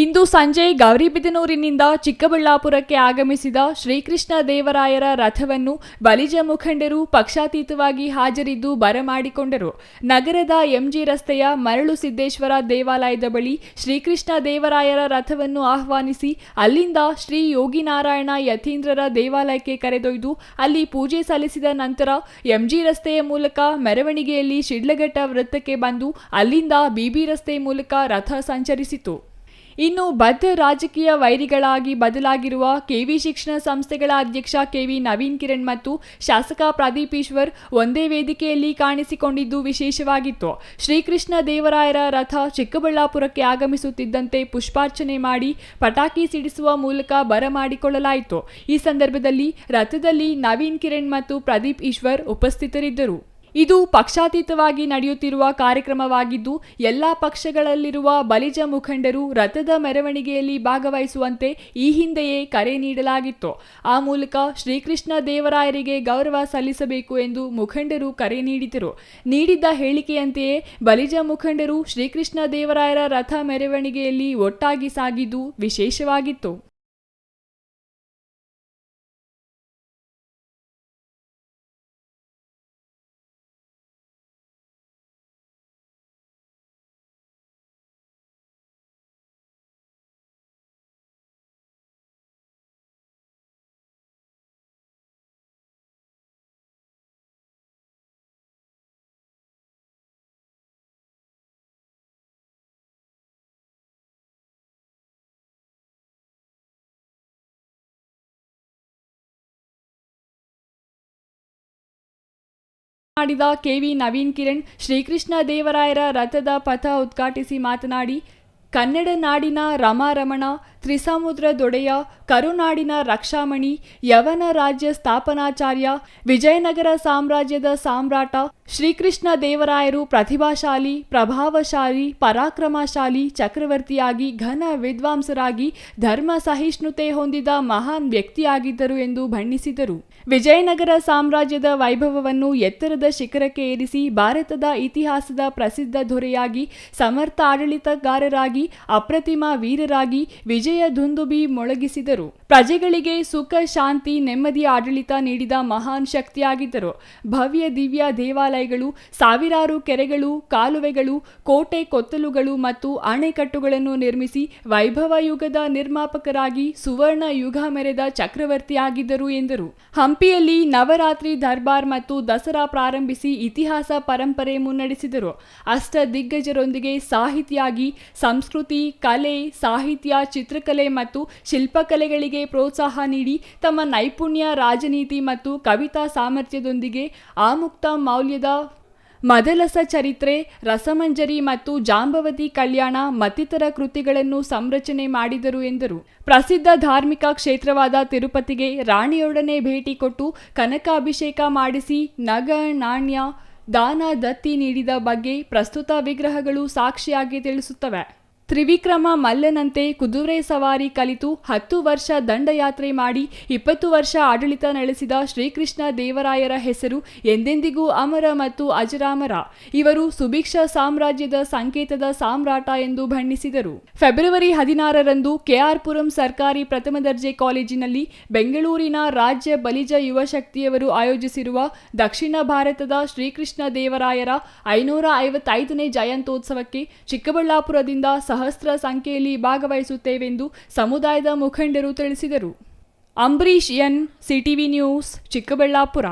ಇಂದು ಸಂಜೆ ಗೌರಿಬಿದನೂರಿನಿಂದ ಚಿಕ್ಕಬಳ್ಳಾಪುರಕ್ಕೆ ಆಗಮಿಸಿದ ಶ್ರೀಕೃಷ್ಣ ದೇವರಾಯರ ರಥವನ್ನು ಬಲಿಜ ಮುಖಂಡರು ಪಕ್ಷಾತೀತವಾಗಿ ಹಾಜರಿದ್ದು ಬರಮಾಡಿಕೊಂಡರು. ನಗರದ ಎಂಜಿ ರಸ್ತೆಯ ಮರಳು ಸಿದ್ದೇಶ್ವರ ದೇವಾಲಯದ ಬಳಿ ಶ್ರೀಕೃಷ್ಣ ದೇವರಾಯರ ರಥವನ್ನು ಆಹ್ವಾನಿಸಿ ಅಲ್ಲಿಂದ ಶ್ರೀ ಯೋಗಿನಾರಾಯಣ ಯತೀಂದ್ರರ ದೇವಾಲಯಕ್ಕೆ ಕರೆದೊಯ್ದು ಅಲ್ಲಿ ಪೂಜೆ ಸಲ್ಲಿಸಿದ ನಂತರ ಎಂಜಿ ರಸ್ತೆಯ ಮೂಲಕ ಮೆರವಣಿಗೆಯಲ್ಲಿ ಶಿಡ್ಲಘಟ್ಟ ವೃತ್ತಕ್ಕೆ ಬಂದು ಅಲ್ಲಿಂದ ಬಿಬಿ ರಸ್ತೆ ಮೂಲಕ ರಥ ಸಂಚರಿಸಿತು. ಇನ್ನು ಬದ್ಧ ರಾಜಕೀಯ ವೈರಿಗಳಾಗಿ ಬದಲಾಗಿರುವ ಕೆವಿ ಶಿಕ್ಷಣ ಸಂಸ್ಥೆಗಳ ಅಧ್ಯಕ್ಷ ಕೆವಿ ನವೀನ್ ಕಿರಣ್ ಮತ್ತು ಶಾಸಕ ಪ್ರದೀಪ್ ಈಶ್ವರ್ ಒಂದೇ ವೇದಿಕೆಯಲ್ಲಿ ಕಾಣಿಸಿಕೊಂಡಿದ್ದು ವಿಶೇಷವಾಗಿತ್ತು. ಶ್ರೀಕೃಷ್ಣ ದೇವರಾಯರ ರಥ ಚಿಕ್ಕಬಳ್ಳಾಪುರಕ್ಕೆ ಆಗಮಿಸುತ್ತಿದ್ದಂತೆ ಪುಷ್ಪಾರ್ಚನೆ ಮಾಡಿ ಪಟಾಕಿ ಸಿಡಿಸುವ ಮೂಲಕ ಬರಮಾಡಿಕೊಳ್ಳಲಾಯಿತು. ಈ ಸಂದರ್ಭದಲ್ಲಿ ರಥದಲ್ಲಿ ನವೀನ್ ಕಿರಣ್ ಮತ್ತು ಪ್ರದೀಪ್ ಈಶ್ವರ್ ಉಪಸ್ಥಿತರಿದ್ದರು. ಇದು ಪಕ್ಷಾತೀತವಾಗಿ ನಡೆಯುತ್ತಿರುವ ಕಾರ್ಯಕ್ರಮವಾಗಿದ್ದು ಎಲ್ಲಾ ಪಕ್ಷಗಳಲ್ಲಿರುವ ಬಲಿಜ ಮುಖಂಡರು ರಥದ ಮೆರವಣಿಗೆಯಲ್ಲಿ ಭಾಗವಹಿಸುವಂತೆ ಈ ಹಿಂದೆಯೇ ಕರೆ ನೀಡಲಾಗಿತ್ತು. ಆ ಮೂಲಕ ಶ್ರೀಕೃಷ್ಣ ದೇವರಾಯರಿಗೆ ಗೌರವ ಸಲ್ಲಿಸಬೇಕು ಎಂದು ಮುಖಂಡರು ಕರೆ ನೀಡಿದರು. ನೀಡಿದ್ದ ಹೇಳಿಕೆಯಂತೆಯೇ ಬಲಿಜ ಮುಖಂಡರು ಶ್ರೀಕೃಷ್ಣ ದೇವರಾಯರ ರಥ ಮೆರವಣಿಗೆಯಲ್ಲಿ ಒಟ್ಟಾಗಿ ಸಾಗಿದ್ದು ವಿಶೇಷವಾಗಿತ್ತು. ಮಾಡಿದ ಕೆವಿ ನವೀನ್ ಕಿರಣ್ ಶ್ರೀಕೃಷ್ಣ ದೇವರಾಯರ ರಥದ ಪಥ ಉದ್ಘಾಟಿಸಿ ಮಾತನಾಡಿ, ಕನ್ನಡ ನಾಡಿನ ರಮಾರಮಣ, ತ್ರಿಸಮುದ್ರ ದೊಡೆಯ, ಕರುನಾಡಿನ ರಕ್ಷಾಮಣಿ, ಯವನ ರಾಜ್ಯ ಸ್ಥಾಪನಾಚಾರ್ಯ, ವಿಜಯನಗರ ಸಾಮ್ರಾಜ್ಯದ ಸಾಮ್ರಾಟ ಶ್ರೀಕೃಷ್ಣ ದೇವರಾಯರು ಪ್ರತಿಭಾಶಾಲಿ, ಪ್ರಭಾವಶಾಲಿ, ಪರಾಕ್ರಮಶಾಲಿ ಚಕ್ರವರ್ತಿಯಾಗಿ ಘನ ವಿದ್ವಾಂಸರಾಗಿ ಧರ್ಮ ಸಹಿಷ್ಣುತೆ ಹೊಂದಿದ ಮಹಾನ್ ವ್ಯಕ್ತಿಯಾಗಿದ್ದರು ಎಂದು ಬಣ್ಣಿಸಿದರು. ವಿಜಯನಗರ ಸಾಮ್ರಾಜ್ಯದ ವೈಭವವನ್ನು ಎತ್ತರದ ಶಿಖರಕ್ಕೆ ಏರಿಸಿ ಭಾರತದ ಇತಿಹಾಸದ ಪ್ರಸಿದ್ಧ ದೊರೆಯಾಗಿ, ಸಮರ್ಥ ಆಡಳಿತಗಾರರಾಗಿ, ಅಪ್ರತಿಮ ವೀರರಾಗಿ ವಿಜಯ ದುಂದುಬಿ ಮೊಳಗಿಸಿದರು. ಪ್ರಜೆಗಳಿಗೆ ಸುಖ, ಶಾಂತಿ, ನೆಮ್ಮದಿಯ ಆಡಳಿತ ನೀಡಿದ ಮಹಾನ್ ಶಕ್ತಿಯಾಗಿದ್ದರು. ಭವ್ಯ ದಿವ್ಯ ದೇವಾಲಯಗಳು, ಸಾವಿರಾರು ಕೆರೆಗಳು, ಕಾಲುವೆಗಳು, ಕೋಟೆ ಕೊತ್ತಲುಗಳು ಮತ್ತು ಅಣೆಕಟ್ಟುಗಳನ್ನು ನಿರ್ಮಿಸಿ ವೈಭವ ಯುಗದ ನಿರ್ಮಾಪಕರಾಗಿ ಸುವರ್ಣ ಯುಗ ಮೆರೆದ ಚಕ್ರವರ್ತಿಯಾಗಿದ್ದರು ಎಂದರು. ಹಂಪಿಯಲ್ಲಿ ನವರಾತ್ರಿ ದರ್ಬಾರ್ ಮತ್ತು ದಸರಾ ಪ್ರಾರಂಭಿಸಿ ಇತಿಹಾಸ ಪರಂಪರೆ ಮುನ್ನಡೆಸಿದರು. ಅಷ್ಟ ದಿಗ್ಗಜರೊಂದಿಗೆ ಸಾಹಿತಿಯಾಗಿ ಸಂಸ್ಕೃತಿ, ಕಲೆ, ಸಾಹಿತ್ಯ, ಚಿತ್ರಕಲೆ ಮತ್ತು ಶಿಲ್ಪಕಲೆಗಳಿಗೆ ಪ್ರೋತ್ಸಾಹ ನೀಡಿ ತಮ್ಮ ನೈಪುಣ್ಯ, ರಾಜನೀತಿ ಮತ್ತು ಕವಿತಾ ಸಾಮರ್ಥ್ಯದೊಂದಿಗೆ ಆಮುಕ್ತ ಮೌಲ್ಯದ ಮದಲಸ ಚರಿತ್ರೆ, ರಸಮಂಜರಿ ಮತ್ತು ಜಾಂಬವತಿ ಕಲ್ಯಾಣ ಮತ್ತಿತರ ಕೃತಿಗಳನ್ನು ಸಂರಚನೆ ಮಾಡಿದರು ಎಂದರು. ಪ್ರಸಿದ್ಧ ಧಾರ್ಮಿಕ ಕ್ಷೇತ್ರವಾದ ತಿರುಪತಿಗೆ ರಾಣಿಯೊಡನೆ ಭೇಟಿ ಕೊಟ್ಟು ಕನಕಾಭಿಷೇಕ ಮಾಡಿಸಿ ನಗ, ನಾಣ್ಯ, ದಾನ, ದತ್ತಿ ನೀಡಿದ ಬಗ್ಗೆ ಪ್ರಸ್ತುತ ವಿಗ್ರಹಗಳು ಸಾಕ್ಷಿಯಾಗಿ ತಿಳಿಸುತ್ತವೆ. ತ್ರಿವಿಕ್ರಮ ಮಲ್ಲನಂತೆ ಕುದುರೆ ಸವಾರಿ ಕಲಿತು 10 ವರ್ಷ ದಂಡಯಾತ್ರೆ ಮಾಡಿ 20 ವರ್ಷ ಆಡಳಿತ ನಡೆಸಿದ ಶ್ರೀಕೃಷ್ಣ ದೇವರಾಯರ ಹೆಸರು ಎಂದೆಂದಿಗೂ ಅಮರ ಮತ್ತು ಅಜರಾಮರ. ಇವರು ಸುಭಿಕ್ಷ ಸಾಮ್ರಾಜ್ಯದ ಸಂಕೇತದ ಸಾಮ್ರಾಟ ಎಂದು ಬಣ್ಣಿಸಿದರು. ಫೆಬ್ರವರಿ 16ರಂದು ಕೆಆರ್ ಪುರಂ ಸರ್ಕಾರಿ ಪ್ರಥಮ ದರ್ಜೆ ಕಾಲೇಜಿನಲ್ಲಿ ಬೆಂಗಳೂರಿನ ರಾಜ್ಯ ಬಲಿಜ ಯುವ ಶಕ್ತಿಯವರು ಆಯೋಜಿಸಿರುವ ದಕ್ಷಿಣ ಭಾರತದ ಶ್ರೀಕೃಷ್ಣ ದೇವರಾಯರ 555ನೇ ಜಯಂತ್ಯೋತ್ಸವಕ್ಕೆ ಚಿಕ್ಕಬಳ್ಳಾಪುರದಿಂದ ಸಹಸ್ರ ಸಂಖ್ಯೆಯಲ್ಲಿ ಭಾಗವಹಿಸುತ್ತೇವೆಂದು ಸಮುದಾಯದ ಮುಖಂಡರು ತಿಳಿಸಿದರು. Ambareesh N, CTV news, Chikkaballapur.